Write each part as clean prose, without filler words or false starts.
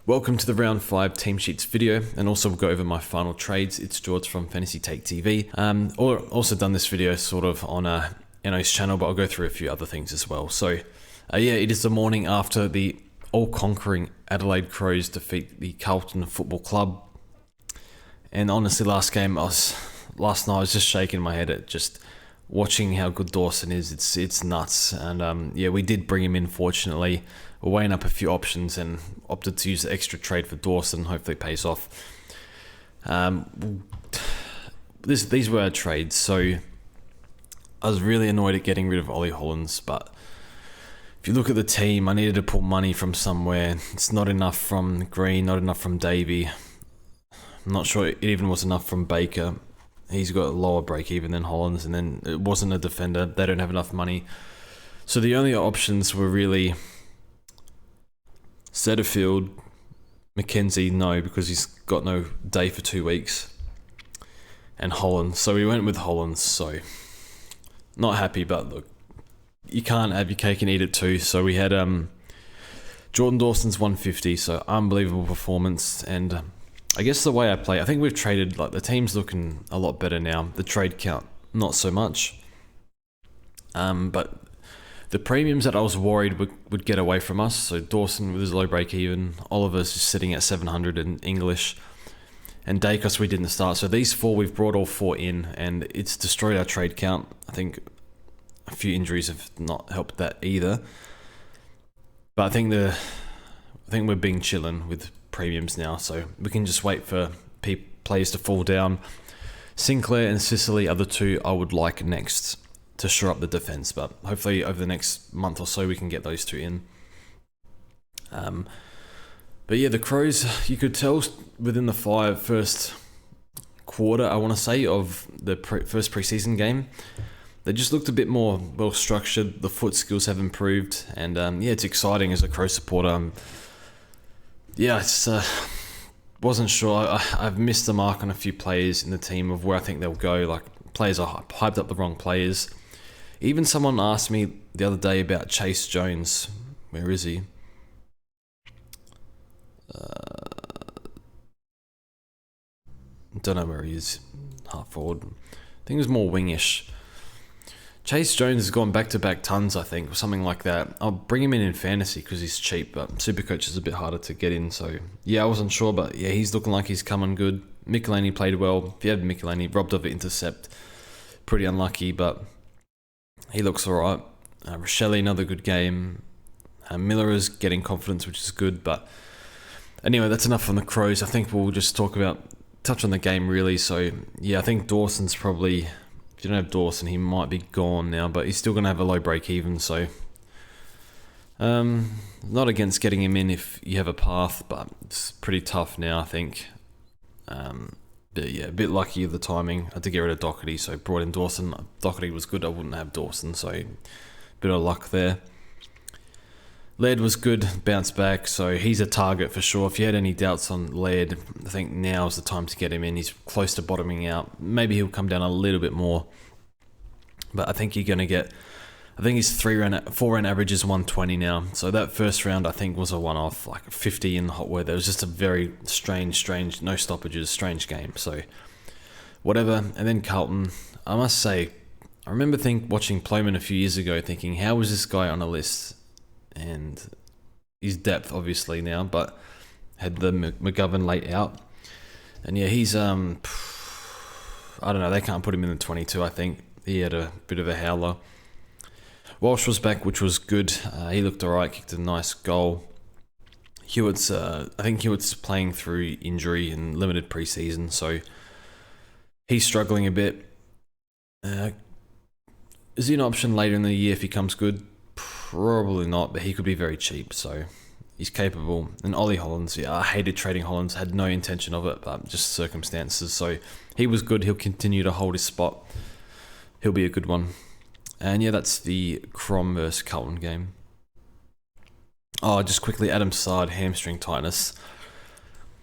Welcome to the round 5 team sheets video, and also we'll go over my final trades. It's George from Fantasy Take TV. Also done this video sort of on Eno's channel, but I'll go through a few other things as well. So yeah, it is the morning after the all-conquering Adelaide Crows defeat the Carlton Football Club. And honestly, last night I was just shaking my head at just watching how good Dawson is. It's nuts. And yeah, we did bring him in, fortunately. We're weighing up a few options and opted to use the extra trade for Dawson. Hopefully it pays off. These were our trades. So I was really annoyed at getting rid of Ollie Hollands, but if you look at the team, I needed to pull money from somewhere. It's not enough from Green, not enough from Davey. I'm not sure it even was enough from Baker. He's got a lower break even than Hollands, and then it wasn't a defender. They don't have enough money. So the only options were really Setterfield, McKenzie, no, because he's got no day for 2 weeks, and Hollands. So we went with Hollands. So not happy, but look, you can't have your cake and eat it too. So we had Jordan Dawson's 150, so unbelievable performance. And I guess the way I play, I think we've traded, like, the team's looking a lot better now. The trade count, not so much. But the premiums that I was worried would get away from us. So Dawson with his low break even, Oliver's just sitting at 700 in English, and Dacos we didn't start. So these four, we've brought all four in, and it's destroyed our trade count. I think a few injuries have not helped that either. But I think we're being chillin' with premiums now, so we can just wait for players to fall down. Sinclair and Sicily are the two I would like next to shore up the defense, but hopefully over the next month or so we can get those two in. But yeah, the Crows, you could tell within the first quarter, I want to say, of the first preseason game, they just looked a bit more well structured. The foot skills have improved, and yeah, it's exciting as a Crow supporter. Yeah, it's wasn't sure. I've missed the mark on a few players in the team of where I think they'll go. Like, players are hyped up the wrong players. Even someone asked me the other day about Chase Jones. Where is he? Don't know where he is. Half forward. I think it was more wingish. Chase Jones has gone back-to-back tons, I think, or something like that. I'll bring him in fantasy because he's cheap, but Supercoach is a bit harder to get in. So yeah, I wasn't sure, but yeah, he's looking like he's coming good. Michelini played well. If you had Michelini, robbed of an intercept. Pretty unlucky, but he looks alright. Rochelle, another good game. Miller is getting confidence, which is good. But anyway, that's enough on the Crows. I think we'll just touch on the game really. So yeah, I think Dawson's probably, if you don't have Dawson, he might be gone now, but he's still going to have a low break even. So not against getting him in if you have a path, but it's pretty tough now, I think. But yeah, a bit lucky with the timing. I had to get rid of Doherty, so brought in Dawson. Doherty was good, I wouldn't have Dawson, so bit of luck there. Laird was good, bounced back, so he's a target for sure. If you had any doubts on Laird, I think now is the time to get him in. He's close to bottoming out. Maybe he'll come down a little bit more, but I think you're going to get, I think his 4-round average is 120 now. So that first round, I think, was a one-off, like 50 in hot weather. It was just a very strange, no stoppages, strange game. So whatever. And then Carlton, I must say, I remember watching Plowman a few years ago thinking, how was this guy on a list? And his depth, obviously, now, but had the McGovern late out. And yeah, he's, I don't know, they can't put him in the 22, I think. He had a bit of a howler. Walsh was back, which was good. He looked alright, kicked a nice goal. Hewitt's, I think Hewitt's playing through injury and limited preseason, so he's struggling a bit. Is he an option later in the year if he comes good? Probably not, but he could be very cheap, so he's capable. And Ollie Hollands, yeah, I hated trading Hollands, had no intention of it, but just circumstances. So he was good. He'll continue to hold his spot. He'll be a good one. And yeah, that's the Crom versus Carlton game. Oh, just quickly, Adam Sard, hamstring tightness.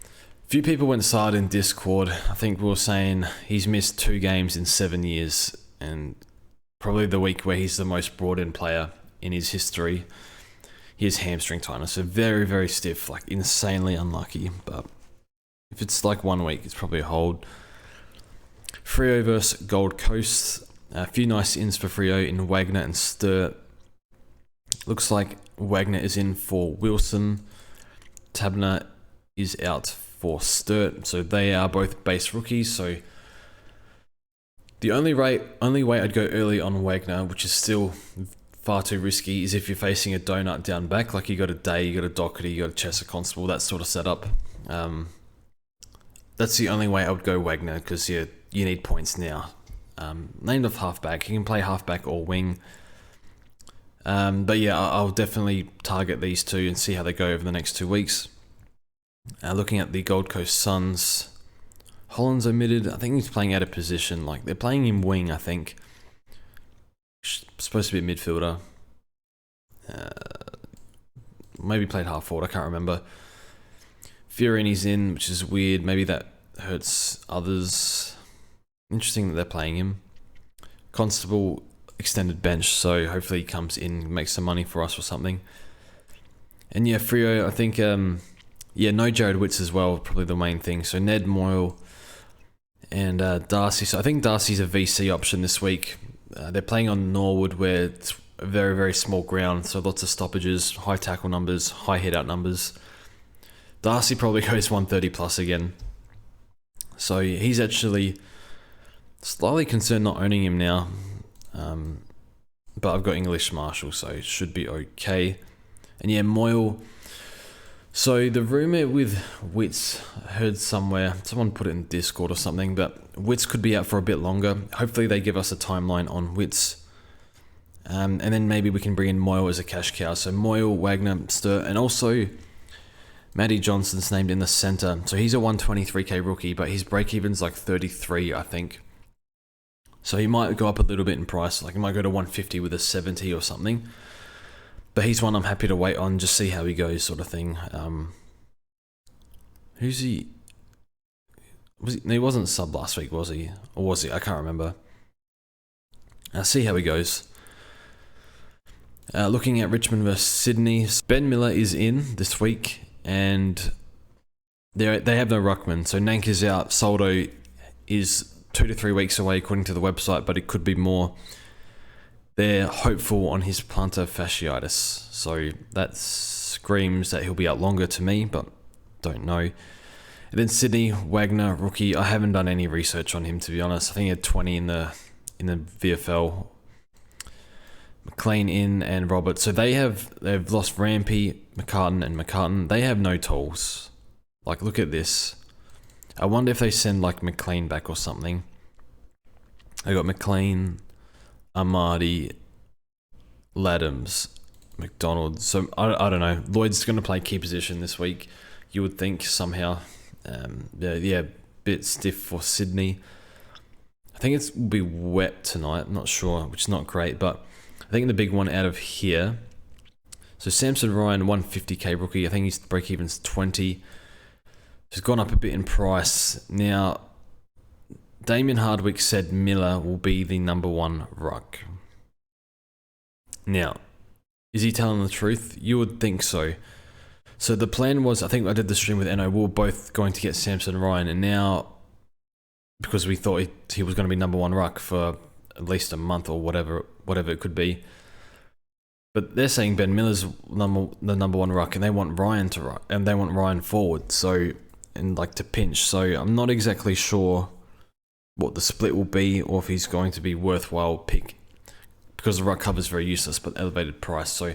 A few people went Sard in Discord. I think we were saying he's missed 2 games in 7 years, and probably the week where he's the most brought in player in his history. he has hamstring tightness, so very, very stiff, like insanely unlucky. But if it's like 1 week, it's probably a hold. Freo versus Gold Coast. A few nice ins for Freo in Wagner and Sturt. Looks like Wagner is in for Wilson. Tabner is out for Sturt. So they are both base rookies. So the only way I'd go early on Wagner, which is still far too risky, is if you're facing a donut down back. Like you got a Day, you got a Doherty, you got a Chester Constable, that sort of setup. That's the only way I would go Wagner, because you need points now. Named off halfback, he can play halfback or wing. But yeah, I'll definitely target these two and see how they go over the next 2 weeks. Looking at the Gold Coast Suns, Holland's omitted. I think he's playing out of position. Like they're playing him wing, I think. Supposed to be a midfielder. Maybe played half forward, I can't remember. Fiorini's in, which is weird. Maybe that hurts others. Interesting that they're playing him. Constable extended bench, so hopefully he comes in, makes some money for us or something. And yeah, Freo, I think, no Jared Witts as well, probably the main thing. So Ned Moyle and Darcy. So I think Darcy's a VC option this week. They're playing on Norwood, where it's a very, very small ground, so lots of stoppages, high tackle numbers, high hit-out numbers. Darcy probably goes 130 plus again. So he's actually slightly concerned not owning him now. But I've got English Marshall, so it should be okay. And yeah, Moyle. So the rumour with Witts, I heard somewhere, someone put it in Discord or something, but Witts could be out for a bit longer. Hopefully they give us a timeline on Witts. And then maybe we can bring in Moyle as a cash cow. So Moyle, Wagner, Sturt, and also Matty Johnson's named in the centre. So he's a 123k rookie, but his break-even's like 33, I think. So he might go up a little bit in price. Like he might go to 150 with a 70 or something. But he's one I'm happy to wait on, just see how he goes, sort of thing. Who's he? He wasn't sub last week, was he? Or was he? I can't remember. See how he goes. Looking at Richmond versus Sydney, Ben Miller is in this week, and they have no ruckman. So Nank is out. Soldo is 2 to 3 weeks away, according to the website, but it could be more. They're hopeful on his plantar fasciitis, so that screams that he'll be out longer to me, but don't know. And then Sydney, Wagner, rookie. I haven't done any research on him, to be honest. I think he had 20 in the VFL. McLean in and Roberts. So they've lost Rampy, McCartan, and McCartan. They have no tools. Like, look at this. I wonder if they send like McLean back or something. They got McLean, Amadi, Laddams, McDonald. So I don't know. Lloyd's going to play key position this week. You would think somehow. Bit stiff for Sydney. I think it will be wet tonight. I'm not sure, which is not great. But I think the big one out of here. So Samson Ryan, 150k rookie. I think his break even's 20. He's gone up a bit in price. Now, Damien Hardwick said Miller will be the number one ruck. Now, is he telling the truth? You would think so. So the plan was, I think I did the stream with Enno, we were both going to get Samson Ryan, and now, because we thought he was going to be number one ruck for at least a month or whatever it could be. But they're saying Ben Miller's the number one ruck, and they want Ryan to ruck, and they want Ryan forward, so, and like to pinch. So I'm not exactly sure what the split will be, or if he's going to be worthwhile pick, because the ruck cover is very useless, but elevated price. So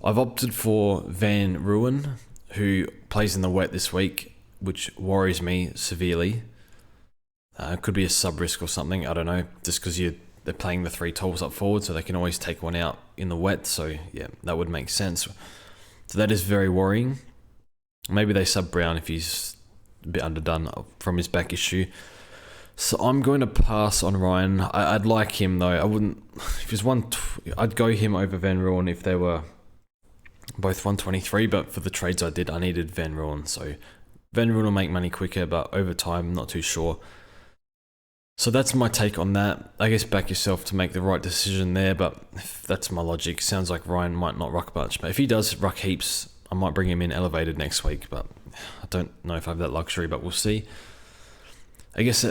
I've opted for Van Ruin, who plays in the wet this week, which worries me severely. Could be a sub risk or something, I don't know, just because they're playing the three tools up forward, so they can always take one out in the wet. So yeah, that would make sense. So that is very worrying. Maybe they sub Brown if he's a bit underdone from his back issue. So I'm going to pass on Ryan. I'd like him though. I wouldn't. If there's one, I'd go him over Van Ruin if they were both 123. But for the trades I did, I needed Van Ruin. So Van Ruin will make money quicker, but over time, not too sure. So that's my take on that. I guess back yourself to make the right decision there, but if that's my logic. Sounds like Ryan might not ruck much, but if he does ruck heaps, I might bring him in elevated next week, but I don't know if I have that luxury, but we'll see. I guess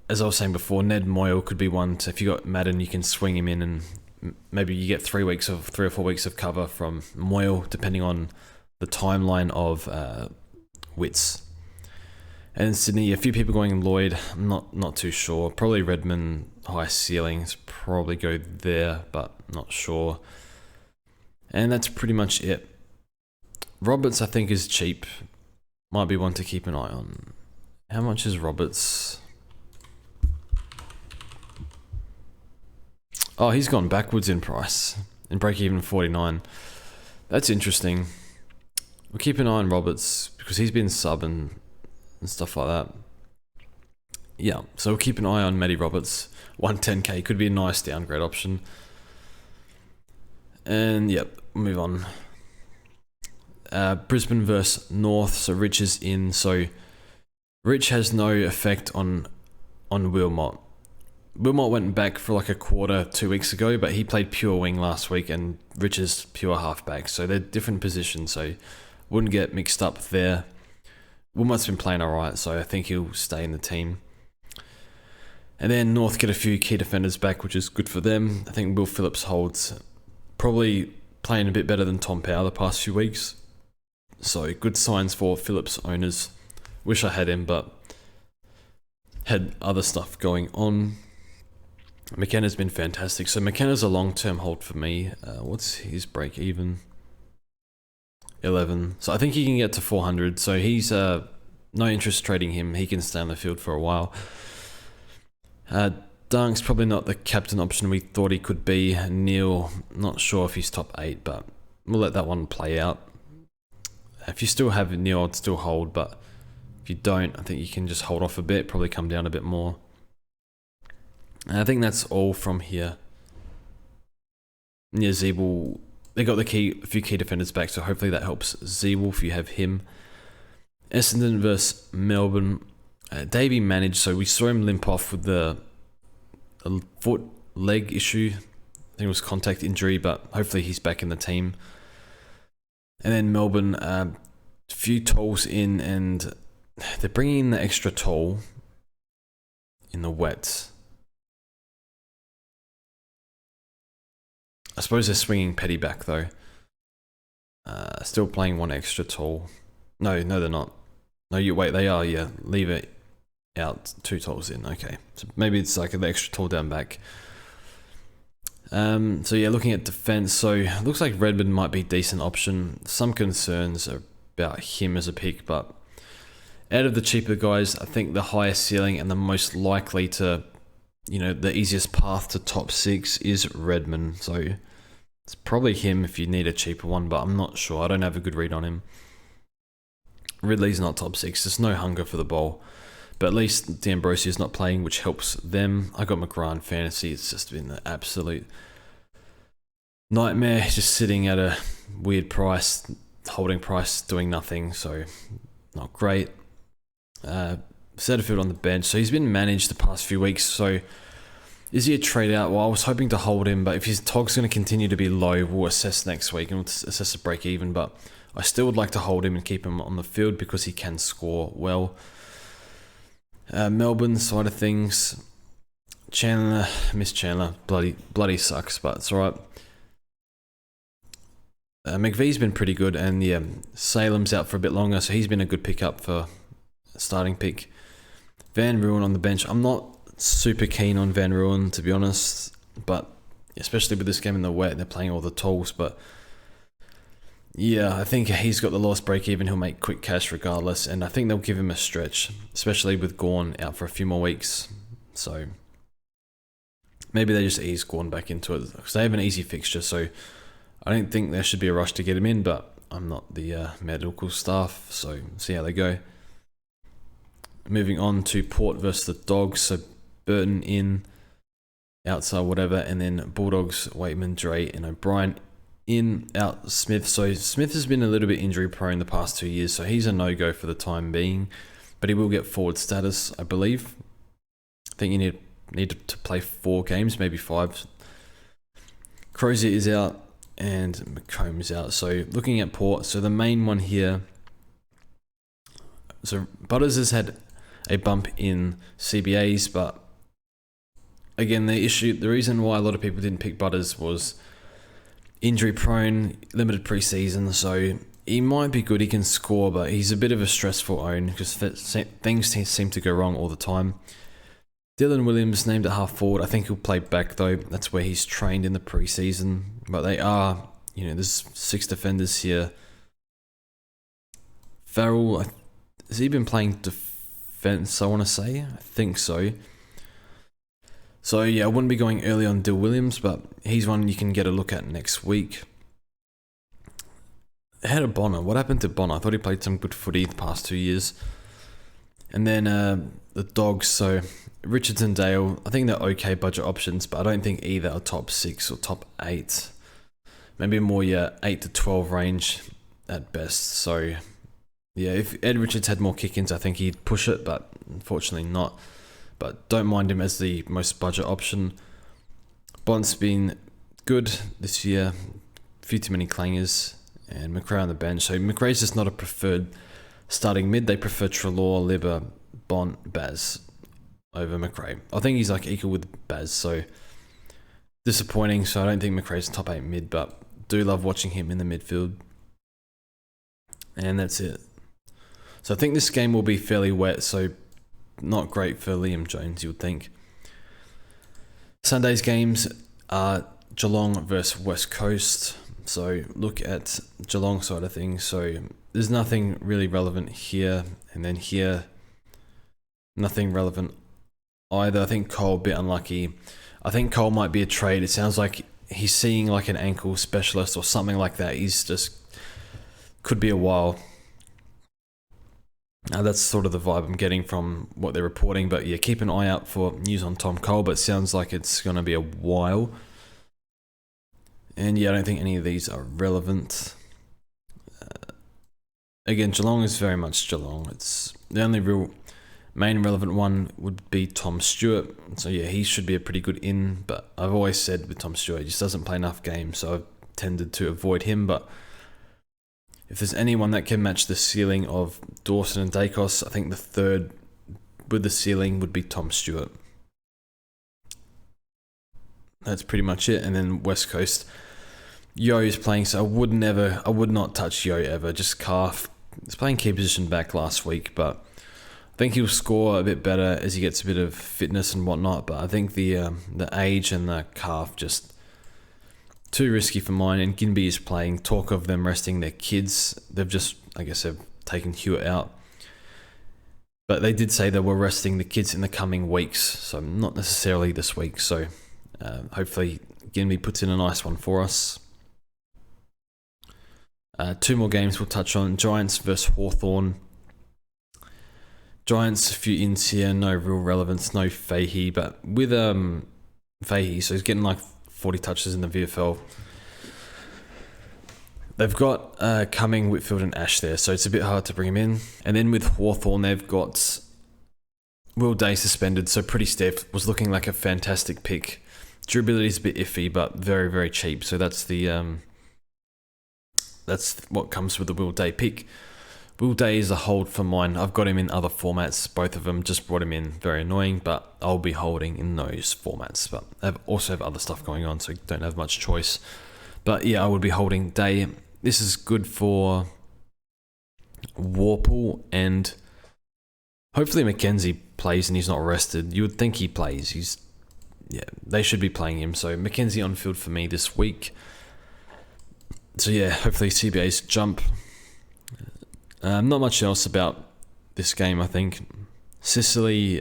as I was saying before, Ned Moyle could be one to, if you got Madden, you can swing him in and maybe you get 3 or 4 weeks of cover from Moyle, depending on the timeline of Wits. And in Sydney, a few people going Lloyd. I'm not too sure. Probably Redmond, high ceilings. Probably go there, but not sure. And that's pretty much it. Roberts, I think, is cheap. Might be one to keep an eye on. How much is Roberts? Oh, he's gone backwards in price. In break-even 49. That's interesting. We'll keep an eye on Roberts because he's been subbing and stuff like that. Yeah, so we'll keep an eye on Matty Roberts. 110k could be a nice downgrade option. And yep, move on. Brisbane versus North. So Rich is in. So Rich has no effect on Wilmot. Wilmot went back for like a quarter 2 weeks ago, but he played pure wing last week, and Rich is pure halfback. So they're different positions. So wouldn't get mixed up there. Wilmot's been playing alright, so I think he'll stay in the team. And then North get a few key defenders back, which is good for them. I think Will Phillips holds, probably playing a bit better than Tom Power the past few weeks. So good signs for Phillips owners. Wish I had him, but had other stuff going on. McKenna's been fantastic. So McKenna's a long-term hold for me. What's his break even? 11. So I think he can get to 400. So he's no interest trading him. He can stay on the field for a while. Dunk's probably not the captain option we thought he could be. Neil, not sure if he's top 8, but we'll let that one play out. If you still have Neil, I'd still hold, but if you don't, I think you can just hold off a bit, probably come down a bit more. And I think that's all from here. Yeah, Zeeble, they got a few key defenders back, so hopefully that helps Zeeble if you have him. Essendon versus Melbourne. Davey managed, so we saw him limp off with the foot leg issue. I think it was contact injury, but hopefully he's back in the team. And then Melbourne, a few tolls in, and they're bringing in the extra toll in the wet. I suppose they're swinging Petty back though. Still playing one extra toll. No, they're not. No, you wait. They are. Yeah, leave it out. 2 tolls in. Okay, so maybe it's like an extra toll down back. So yeah, looking at defense. So it looks like Redmond might be a decent option. Some concerns about him as a pick, but out of the cheaper guys, I think the highest ceiling and the most likely to, the easiest path to top 6 is Redmond. So it's probably him if you need a cheaper one, but I'm not sure. I don't have a good read on him. Ridley's not top 6. There's no hunger for the ball. But at least D'Ambrosius not playing, which helps them. I got McGrath fantasy. It's just been the absolute nightmare. Just sitting at a weird price, holding price, doing nothing. So not great. Setterfield on the bench. So he's been managed the past few weeks. So is he a trade out? Well, I was hoping to hold him, but if his TOG's going to continue to be low, we'll assess next week and we'll assess the break even. But I still would like to hold him and keep him on the field because he can score well. Melbourne side of things, Chandler, Miss Chandler, bloody sucks, but it's alright. McVee's been pretty good, and yeah, Salem's out for a bit longer, so he's been a good pickup for a starting pick. Van Ruin on the bench. I'm not super keen on Van Ruin, to be honest, but especially with this game in the wet, they're playing all the tolls, but yeah, I think he's got the lowest break even. He'll make quick cash regardless, and I think they'll give him a stretch, especially with Gawn out for a few more weeks. So maybe they just ease Gawn back into it because they have an easy fixture. So I don't think there should be a rush to get him in, but I'm not the medical staff, so see how they go. Moving on to Port versus the Dogs. So Burton in, outside whatever, and then Bulldogs, Waitman, Dre, and O'Brien. In, out, Smith. So Smith has been a little bit injury prone the past 2 years, so he's a no-go for the time being, but he will get forward status, I believe. think you need to play 4 games, maybe 5. Crozier is out and McComb is out. So looking at Port, so the main one here. So Butters has had a bump in CBAs, but again, the reason why a lot of people didn't pick Butters was injury prone, limited preseason, so he might be good, he can score, but he's a bit of a stressful own because things seem to go wrong all the time. Dylan Williams named at half forward. I think he'll play back though. That's where he's trained in the preseason. But they are, there's 6 defenders here. Farrell, has he been playing defense, I want to say? I think so. So yeah, I wouldn't be going early on Dill Williams, but he's one you can get a look at next week. Ahead of Bonner, what happened to Bonner? I thought he played some good footy the past 2 years. And then the Dogs, so Richards and Dale, I think they're okay budget options, but I don't think either are top 6 or top 8. Maybe more 8 to 12 range at best. So yeah, if Ed Richards had more kick-ins, I think he'd push it, but unfortunately not. But don't mind him as the most budget option. Bont's been good this year. A few too many clangers. And McRae on the bench. So McRae's just not a preferred starting mid. They prefer Treloar, Libba, Bont, Baz over McRae. I think he's like equal with Baz. So disappointing. So I don't think McRae's top 8 mid. But do love watching him in the midfield. And that's it. So I think this game will be fairly wet. So not great for Liam Jones, you would think. Sunday's games are Geelong versus West Coast. So look at Geelong side of things. So there's nothing really relevant here. And then here, nothing relevant either. I think Cole a bit unlucky. I think Cole might be a trade. It sounds like he's seeing like an ankle specialist or something like that. He's just, could be a while. That's sort of the vibe I'm getting from what they're reporting. But yeah, keep an eye out for news on Tom Cole. But it sounds like it's going to be a while. And yeah, I don't think any of these are relevant. Again, Geelong is very much Geelong. It's the only real main relevant one would be Tom Stewart. So yeah, he should be a pretty good in. But I've always said with Tom Stewart, he just doesn't play enough games. So I've tended to avoid him. But if there's anyone that can match the ceiling of Dawson and Dacos, I think the third with the ceiling would be Tom Stewart. That's pretty much it. And then West Coast, Yo is playing, so I would not touch Yo ever. Just calf. He's playing key position back last week, but I think he'll score a bit better as he gets a bit of fitness and whatnot. But I think the age and the calf just too risky for mine. And Ginbey is playing. Talk of them resting their kids. They've just, I guess, they've taken Hewitt out. But they did say they were resting the kids in the coming weeks, so not necessarily this week. So hopefully Ginbey puts in a nice one for us. 2 more games we'll touch on. Giants versus Hawthorn. Giants, a few ins here, no real relevance, no Fahey, but with Fahey, so he's getting like 40 touches in the VFL. They've got Cumming, Whitfield and Ash there, so it's a bit hard to bring him in. And then with Hawthorn, they've got Will Day suspended, so pretty stiff. Was looking like a fantastic pick. Durability is a bit iffy, but very, very cheap. So that's that's what comes with the Will Day pick. Will Day is a hold for mine. I've got him in other formats. Both of them just brought him in. Very annoying, but I'll be holding in those formats. But I also have other stuff going on, so don't have much choice. But yeah, I would be holding Day. This is good for Warple, and hopefully Mackenzie plays and he's not rested. You would think he plays. They should be playing him. So Mackenzie on field for me this week. So yeah, hopefully CBA's jump. Not much else about this game, I think. Sicily,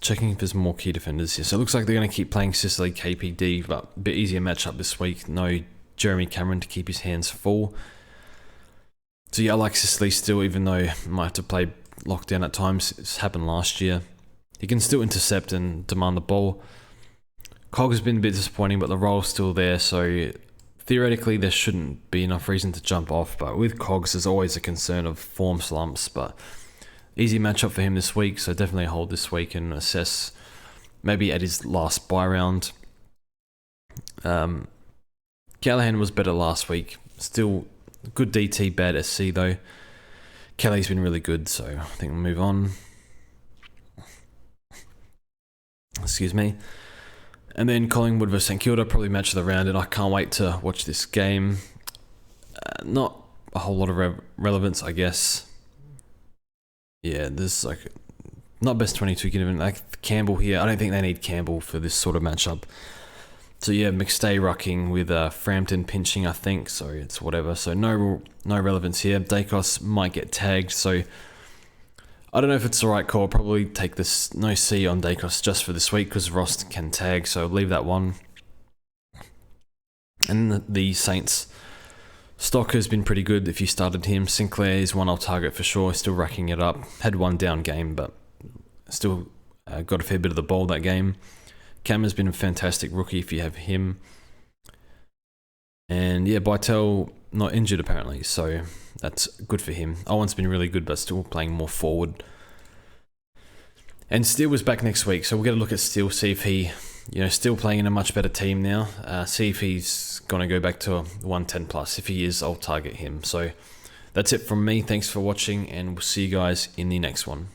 checking if there's more key defenders here. So it looks like they're going to keep playing Sicily KPD, but a bit easier matchup this week. No Jeremy Cameron to keep his hands full. So yeah, I like Sicily still, even though I might have to play lockdown at times. It's happened last year. He can still intercept and demand the ball. Cog has been a bit disappointing, but the role's still there, so theoretically there shouldn't be enough reason to jump off, but with Cogs there's always a concern of form slumps. But easy matchup for him this week, so definitely hold this week and assess maybe at his last bye round. Callahan was better last week. Still good DT, bad SC though. Kelly's been really good, so I think we'll move on. Excuse me. And then Collingwood versus St Kilda, probably match of the round, and I can't wait to watch this game. Not a whole lot of relevance, I guess. Yeah, there's like not best 22 given like Campbell here. I don't think they need Campbell for this sort of matchup. So yeah, McStay rucking with Frampton pinching, I think. So it's whatever. So no relevance here. Dacos might get tagged. So I don't know if it's the right call. Probably take this no C on Dacos just for this week because Ross can tag. So leave that one. And the Saints stock has been pretty good if you started him. Sinclair is one I'll target for sure. Still racking it up. Had one down game, but still got a fair bit of the ball that game. Cam has been a fantastic rookie if you have him. And yeah, Bytel not injured apparently, so that's good for him. Owen's been really good, but still playing more forward. And Steele was back next week, so we'll get a look at Steele, see if he, still playing in a much better team now. See if he's going to go back to 110 plus. If he is, I'll target him. So that's it from me. Thanks for watching, and we'll see you guys in the next one.